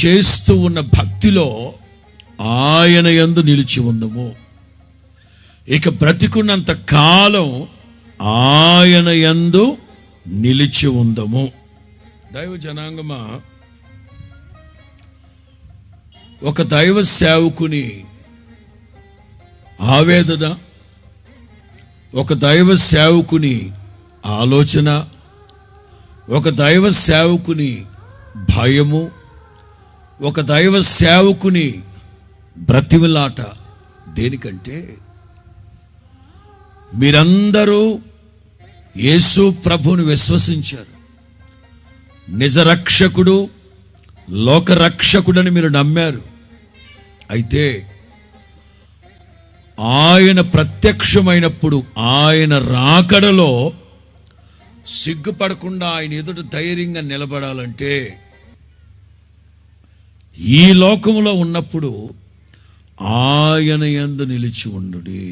చేస్తూ ఉన్న భక్తిలో ఆయన యందు నిలిచి ఉందము. ఇక బ్రతికున్నంత కాలం ఆయన యందు నిలిచి ఉందము. దైవ జనాంగమా, ఒక దైవ సేవకుని ఆవేదన, ఒక దైవ సేవకుని ఆలోచన, ఒక దైవ సేవకుని భయము, ఒక దైవ సేవకుని బ్రతిమిలాట దేనికంటే, మీరందరూ యేసు ప్రభువుని విశ్వసించారు, నిజ రక్షకుడు లోకరక్షకుడని మీరు నమ్మారు. అయితే ఆయన ప్రత్యక్షమైనప్పుడు, ఆయన రాకడలో సిగ్గుపడకుండా ఆయన ఎదుట ధైర్యంగా నిలబడాలంటే, ఈ లోకములో ఉన్నప్పుడు ఆయన యందు నిలిచి ఉండుడి.